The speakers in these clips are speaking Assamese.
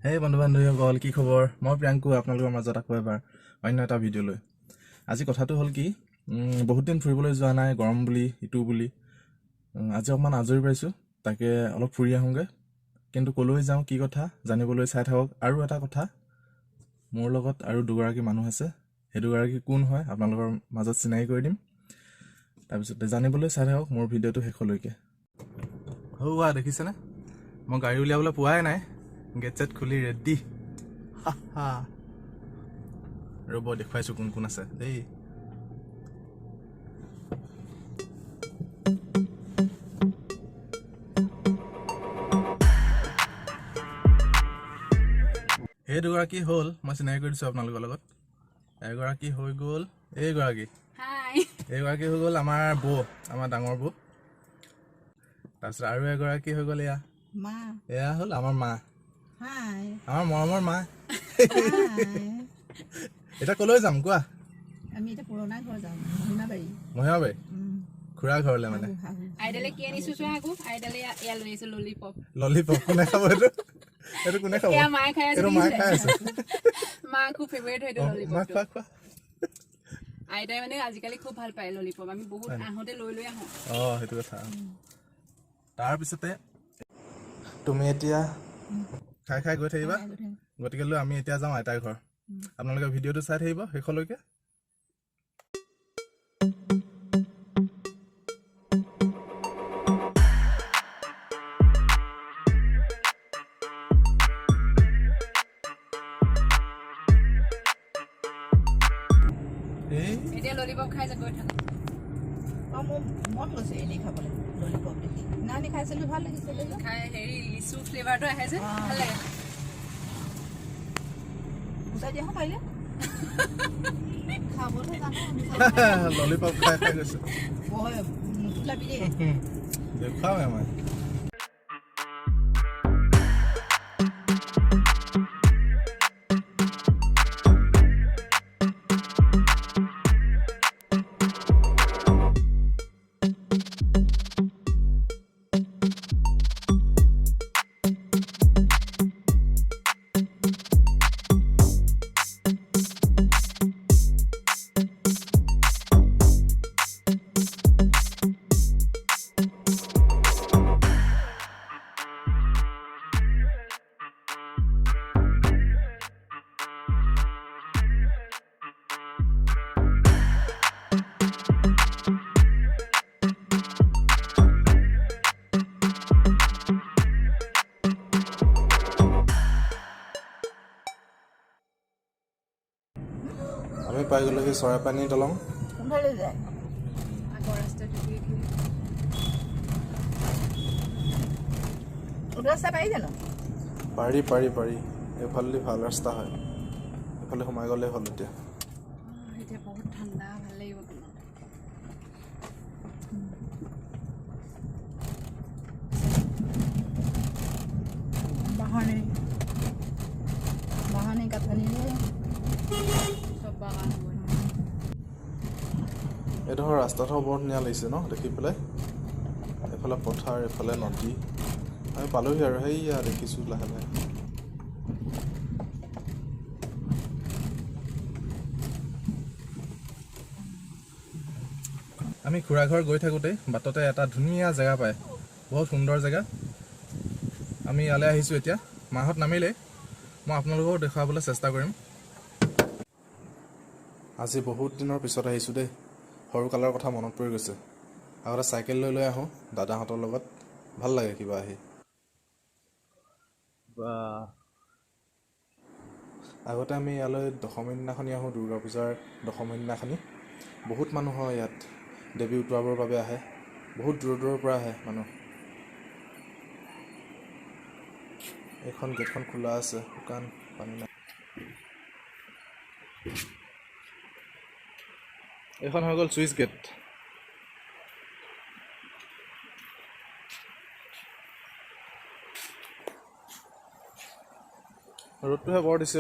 Hey বন্ধু-বান্ধৱীসকল কি খবৰ মই প্ৰিয়াংকু আপোনালোকৰ মাজত আকৌ এবাৰ অন্য এটা ভিডিঅ' লৈ আজি কথাটো হ'ল কি বহুত দিন ফুৰিবলৈ যোৱা নাই গৰম বুলি ইটো বুলি আজি অকমান আজৰি পাইছো তাকে অলপ ফুৰি আহোঁগে কিন্তু কলৈ যাওঁ কি কথা জানিবলৈ চাই থাকক আৰু এটা কথা মোৰ লগত আৰু দুগৰাকী মানুহ আছে সেই দুগৰাকী কোন হয় আপোনালোকৰ মাজত চিনাকি কৰি দিম তাৰপিছত জানিবলৈ চাই থাকক মোৰ ভিডিঅ'টো শেষলৈকে হোৱা দেখিছেনে মই গাড়ী উলিয়াবলৈ পোৱাই নাই Get set খুলি ৰেডি হা ৰব দেখুৱাইছো কোন কোন আছে দেই এই দুগৰাকী হ'ল মই চিনাকি কৰি দিছো আপোনালোকৰ লগত এগৰাকী হৈ গ'ল এইগৰাকী হাই এইগৰাকী হৈ গ'ল আমাৰ বৌ আমাৰ ডাঙৰ বৌ তাৰপিছত আৰু এগৰাকী হৈ গ'ল এয়া মা এয়া হ'ল আমাৰ মা হাই আমাৰ মৰমৰ মা এটা কলৈ যাম কোৱা আমি এটা পুৰণা ঘৰ যাম মহিমাবাৰী খুৰা ঘৰলে মানে আইডালে কি আনিছো চোৱা আকৌ আইডালে ইয়া লৈ আহিছো ললিপপ কোনে খাব এইটো কোনে খাব এয়া মায়ে খাই আছে এইটো মায়ে খাই আছে মা খুব ফেভাৰিট হয় ললিপপ মা খোৱা আইডাই মানে আজিকালি খুব ভাল পায় ললিপপ আমি বহুত আহোতে লৈ আহো সেইটো কথা তাৰপিছতে তুমি এতিয়া খাই গৈ থাকিবা গতিকে লৈ আমি এতিয়া যাওঁ আইতাৰ ঘৰ আপোনালোকে ভিডিঅ'টো চাই থাকিব শেষলৈকে এতিয়া ললিপপ খাই যে গৈ থাকো মোৰ মন গৈছে এনেই খাবলৈ ললিপপ দেখি নানি খাইছিলো ভাল লাগিছে খাই হেৰি লিচু ফ্লেভাৰটো আহে যে ভাল লাগে বুজাই দিয়া পাৰিলে খাবলৈ জানো ললিপপ খাই গৈছে নুফুলাবি দেই দেখুৱাও আমাৰ আমি পাই গ'লোহি চৰাইপানী দলং কোনফালে যায় আগৰ ৰাস্তাটো ৰাস্তা পাৰি জানো পাৰি এইফালেদি ভাল ৰাস্তা হয় এইফালে সোমাই গ'লে হ'ল এতিয়া বহুত ঠাণ্ডা ভাল লাগিব বাহানে কাঠনি এইডোখৰ ৰাস্তাটো বৰ ধুনীয়া লাগিছে ন দেখি পেলাই এইফালে পথাৰ এইফালে নদী আমি পালোহি আৰু সেইয়া দেখিছোঁ লাহে লাহে আমি খুৰা ঘৰ গৈ থাকোঁতে বাটতে এটা ধুনীয়া জেগা পায় বহুত সুন্দৰ জেগা আমি ইয়ালৈ আহিছোঁ এতিয়া মাহঁত নামিলেই মই আপোনালোকক দেখুৱাবলৈ চেষ্টা কৰিম আজি বহুত দিনৰ পিছত আহিছোঁ দেই সৰুকালৰ কথা মনত পৰি গৈছে আগতে চাইকেল লৈ আহোঁ দাদাহঁতৰ লগত ভাল লাগে কিবা আহি আগতে আমি ইয়ালৈ দশমী দিনাখনি আহোঁ দুৰ্গা পূজাৰ দশমী দিনাখনি বহুত মানুহ হয় ইয়াত দেৱী উটুৱাবৰ বাবে আহে বহুত দূৰৰ পৰা আহে মানুহ এইখন গেটখন খোলা আছে শুকান পানী নাই এইখন হৈ গ'ল চুইচ গেট ৰ'দটোহে বৰ দিছে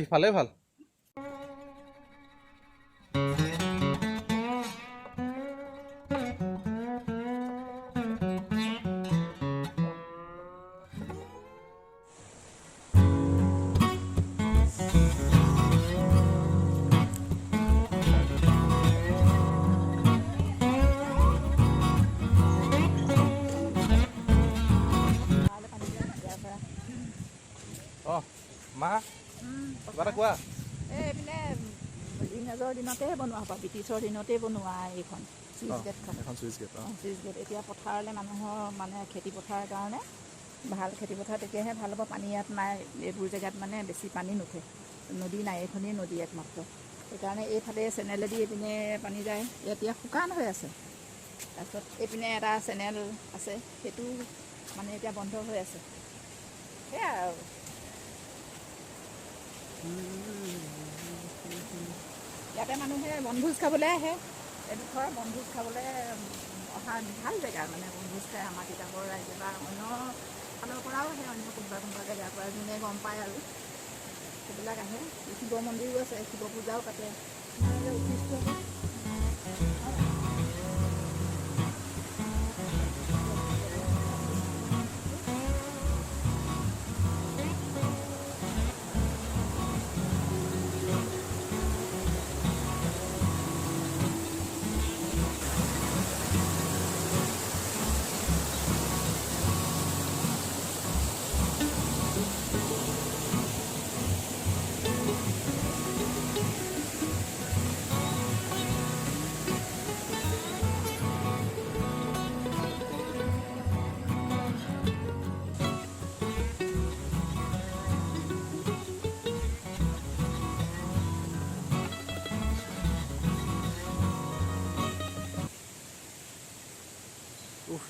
সিফালে ভাল অঁ মা কিবা এটা কোৱা এইপিনে ইংৰাজৰ দিনতেই বনোৱা হ'ব ব্ৰিটিছৰ দিনতেই বনোৱা এইখন চুইচ গেটখন এখন চুইচ গেট চুইচ গেট এতিয়া পথাৰলৈ মানুহৰ মানে খেতি পথাৰৰ কাৰণে ভাল খেতি পথাৰ তেতিয়াহে ভাল হ'ব পানী ইয়াত নাই এইবোৰ জেগাত মানে বেছি পানী নুঠে নদী নাই এইখনেই নদী একমাত্ৰ সেইকাৰণে এইফালে চেনেলেদি এইপিনে পানী যায় এতিয়া শুকান হৈ আছে তাৰপিছত এইপিনে এটা চেনেল আছে সেইটো মানে এতিয়া বন্ধ হৈ আছে সেয়াই আৰু ইয়াতে মানুহে বনভোজ খাবলৈ আহে এডোখৰ বনভোজ খাবলৈ অহা ভাল জেগা মানে বনভোজ খাই আমাৰ তিতাবৰ ৰাইজে বা অন্য ফালৰ পৰাও আহে অন্য কোনোবা কোনোবা জেগাৰ পৰা যোনে গম পায় আৰু সেইবিলাক আহে শিৱ মন্দিৰো আছে শিৱ পূজাও পাতে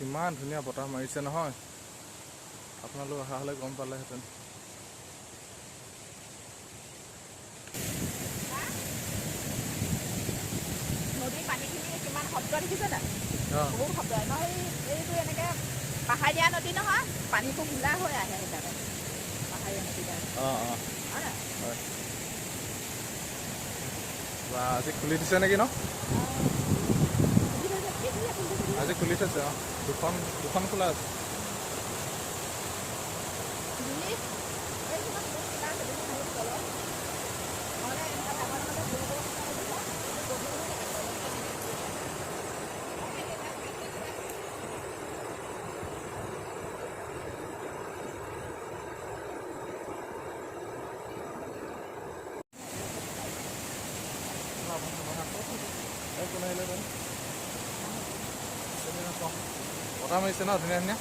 ইমান ধুনীয়া বতাহ মাৰিছে নহয় আপোনালোক অহা হ'লে গম পালেহেঁতেন নদীৰ পানীখিনি কিমান শব্দ দেখিছে নাই বহুত শব্দ নহয় এইটো এনেকৈ পাহাৰীয়া নদী নহয় পানীটো খোলা হৈ আহে সেইকাৰণে পাহাৰীয়া নদী আজি খুলি দিছে নেকি ন আজি খুলি থৈছে দুখন খোলা আছে বতাহ মাৰিছে ন ধুনীয়া ধুনীয়া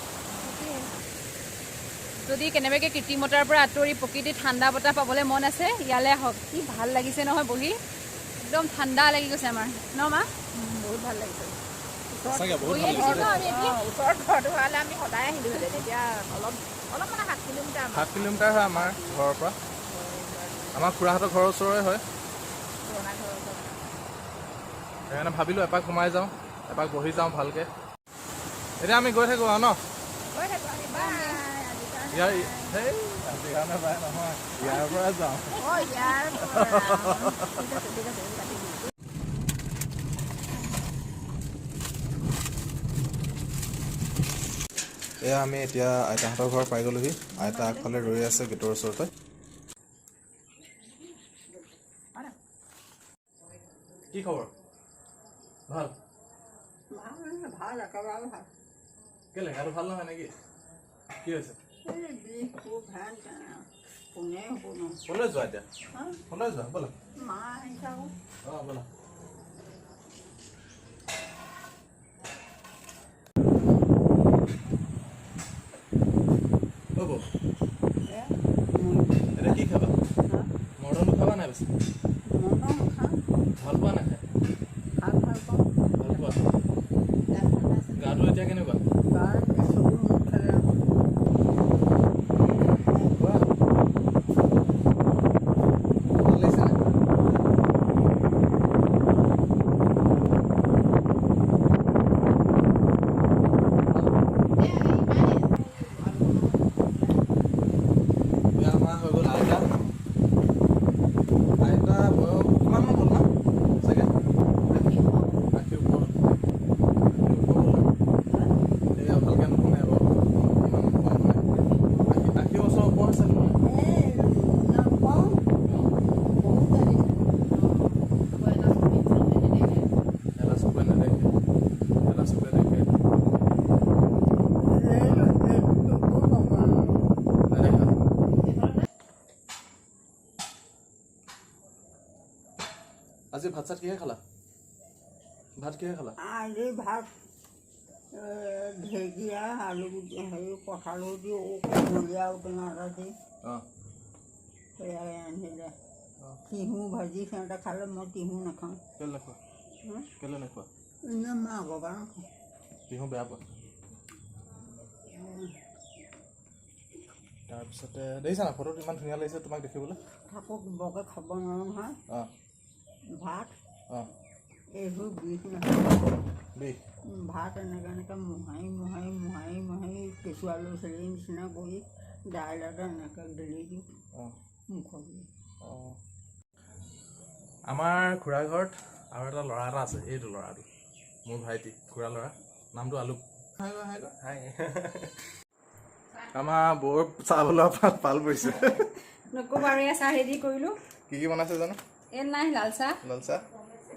যদি কেনেবাকৈ কৃত্ৰিমতাৰ পৰা আঁতৰি প্ৰকৃতিৰ ঠাণ্ডা বতাহ পাবলৈ মন আছে ইয়ালৈ আহক কি ভাল লাগিছে নহয় বহি একদম ঠাণ্ডা লাগি গৈছে আমাৰ ন মা বহুত ভাল লাগিছে সঁচাকৈ বহুত বহি ভাল আহিছোঁ লাগিছে ন আমি ওচৰত ঘৰটো হোৱালে আমি সদায় আহিলোঁহেঁতেন এতিয়া অলপ মানে 7 কিলোমিটাৰ 7 কিলোমিটাৰ হয় আমাৰ ঘৰৰ পৰা আমাৰ খুৰাহঁতৰ ঘৰৰ ওচৰৰে হয় পুৰণা ঘৰৰ ওচৰত সেইকাৰণে ভাবিলোঁ এপাক সোমাই যাওঁ এপাক বহি যাওঁ ভালকৈ এতিয়া আমি গৈ থাকোঁ আৰু ন গৈ থাকোঁ আমি বাই আজিৰ কাৰণে ইয়াৰ আজিৰ কাৰণে বাই নহয় ইয়াৰ পৰা যাওঁ ইয়াৰ পৰা ঠিক আছে কাটি দিছোঁ এয়া আমি এতিয়া আইতাহঁতৰ ঘৰ পাই গ'লোহি আইতা আগফালে ৰৈ আছে গেটৰ ওচৰতে কি খবৰ ভাল ভাল একেবাৰে ভাল কেলে গাটো ভাল নহয় নেকি কি হৈছে ক'লৈ যোৱা এতিয়া ক'লৈ যোৱা ব'লা অঁ ব'লা হ'ব এতিয়া কি খাবা মৰ্টনটো খাবা নাই বেছি ভাল পোৱা নাই খাই ভাল পোৱা গাটো এতিয়া কেনেকুৱা আজি ভাত চাত কিহে খালা ভাত কিহে খালা আজি ভাত ঢেকীয়া আলু হেৰি কঁঠালো দি জলকীয়া ঔটেঙা এটা দি সেয়াই আনিলে তিহু ভাজি সিহঁতে খালে মই তিহু নাখাওঁ কেলে নোখোৱা এনেই মই আগৰ পৰা নাখাওঁ তিহু বেয়া পোৱা তাৰপিছতে দেখিছা না ফটোত ইমান ধুনীয়া লাগিছে তোমাক দেখিবলৈ থাকোঁ বৰকৈ খাব নোৱাৰোঁ নহয় ভাত এইবোৰ বিষ নাখাওঁ বিষ ভাত এনেকৈ মোহাৰি কেঁচুৱা ল'ৰা ছোৱালীৰ নিচিনা কৰি দাইল এটা এনেকৈ গেলি দিওঁ মুখত আমাৰ খুৰা ঘৰত আৰু এটা ল'ৰা এটা আছে এইটো ল'ৰাটো মোৰ ভাইটি খুৰা ল'ৰা নামটো আলুক আমাৰ বৰ চাহ বলোৱা পাল পৰিছে নক'ব আৰু এয়া চাহ ৰেডি কৰিলোঁ কি বনাইছে জানো এয়া নাই লাল চাহ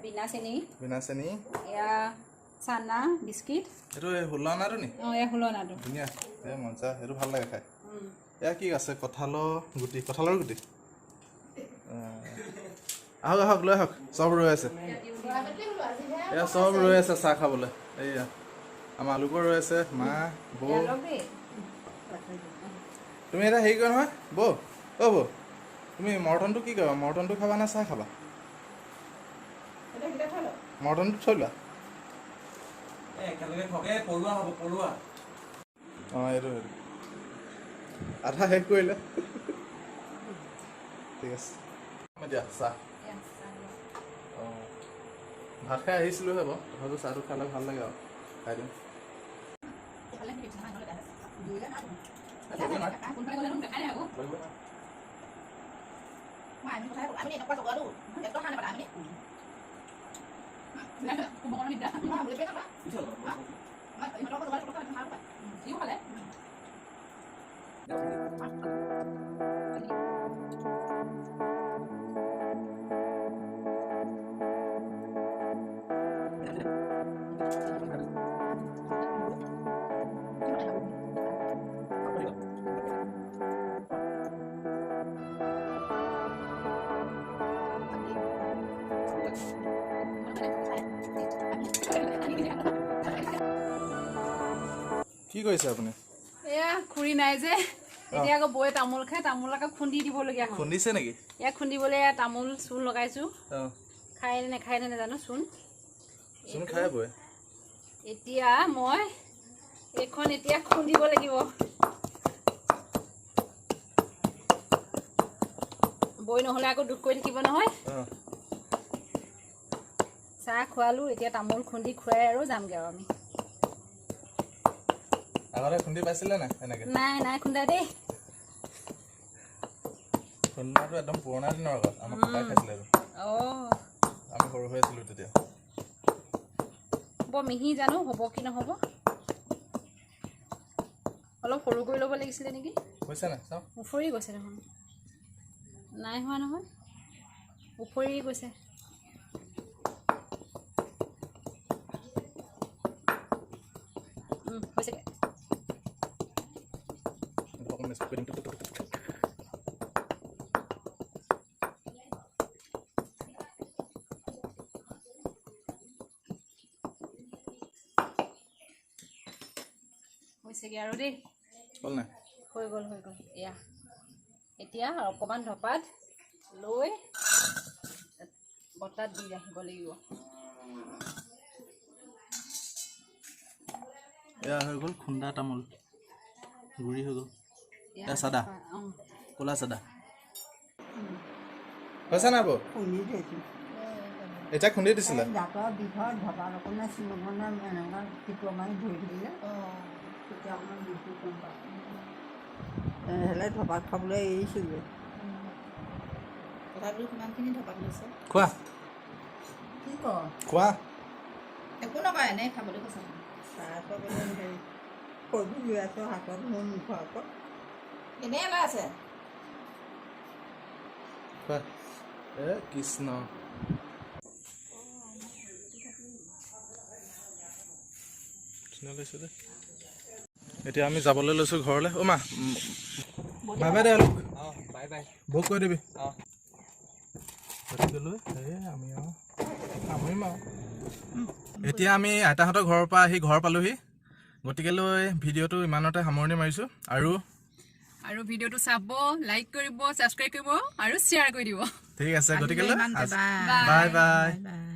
বিনা চেনি এয়া চানা বিস্কিট এইটো হুলনাটো নি এয়া হুলনাটো ধুনীয়া এই মজা সেইটো ভাল লাগে খাই এয়া কি আছে কঁঠালৰ গুটি আহক আহক লৈ আহক চব ৰৈ আছে এয়া চব ৰৈ আছে চাহ খাবলৈ এইয়া আমাৰ আলুকৰ ৰৈ আছে মা বৌ তুমি এটা হেৰি কৰা নহয় বৌ বৌ তুমি মৰ্টনটো কি কৰিবা মৰ্টনটো খাবা নে চাহ খাবা মৰ্টনটো থৈ লোৱা অঁ এইটো আধা শেষ কৰিলে ঠিক আছে দিয়া চাহ অঁ ভাত খাই আহিছিলোঁ হ'ব তথাপিও চাহটো খালে ভাল লাগে আৰু খাই দিম কি কৰিছে আপুনি এয়া খুৰী নাই যে এতিয়া আকৌ বৌয়ে তামোল খাই তামোল আকৌ খুন্দি দিবলগীয়া হ'ল খুন্দিছে নেকি এয়া খুন্দিবলৈ তামোল চূণ লগাইছোঁ খাই নে নেখাই নে নাজানো চূণ খাই বৈ এতিয়া মই এইখন এতিয়া খুন্দিব লাগিব বৈ নহ'লে আকৌ দুখ কৰি থাকিব নহয় চাহ খোৱালোঁ এতিয়া তামোল খুন্দি খুৱাই আৰু যামগৈ আৰু আমি আগতে খুন্দি পাইছিলে নাই এনেকে নাই খুন্দা দেই খুন্দাটো একদম পুৰণা দিনৰ আগত আমাক খুন্দাই খাইছিলে আমি সৰু হৈ আছিলোঁ তেতিয়া বৰ মিহি জানো হ'ব কি নহ'ব অলপ সৰু কৰি ল'ব লাগিছিলে নেকি হৈছে নাই চাওঁ উফৰি গৈছে দেখোন নাই হোৱা নহয় উফৰি গৈছে হৈছেগৈ আৰু দেই হ'ল নাই হৈ গ'ল এয়া এতিয়া অকণমান ধপাত লৈ বতাত দি ৰাখিব লাগিব এয়া হৈ গ'ল খুন্দা তামোল গুড়ি হৈ গ'ল এয়া চাদা ক'লা চাদা হৈছে নাই বৌ খুন্দি থৈছোঁ এতিয়া খুন্দি দিছিলে দাঁতৰ বিষত ধপাত অকণে চিঙনে এনেকুৱা টিপৰ মাৰি ধৰি দিলে তেতিয়া অকণমান বিষটো কম পায় তেনেহ'লে ধপাত খাবলৈ এৰিছিলোঁ তথাপিও কিমানখিনি ধপাত লৈছে খোৱা কি কৰ খোৱা একো নকয় এনেই খাবলৈ কৈছে চাহটো হেৰি সৰু লৈ আছোঁ হাতত মোৰ মুখৰ আগত এনেই লৈ আছে খোৱা এ কৃষ্ণ লৈছোঁ দে এতিয়া আমি যাবলৈ লৈছোঁ ঘৰলৈ অ' মা বাই বাই দে অলপ বাই বাই ভোগ কৰি দিবি অঁ গতিকে লৈ আমি আৰু সামৰিম আৰু এতিয়া আমি আইতাহঁতৰ ঘৰৰ পৰা আহি ঘৰ পালোহি গতিকেলৈ ভিডিঅ'টো ইমানতে সামৰণি মাৰিছোঁ আৰু ভিডিঅ'টো চাব লাইক কৰিব ছাবস্ক্ৰাইব কৰিব আৰু শ্বেয়াৰ কৰি দিব ঠিক আছে গতিকেলৈ ইমানতে, bye. Bye bye bye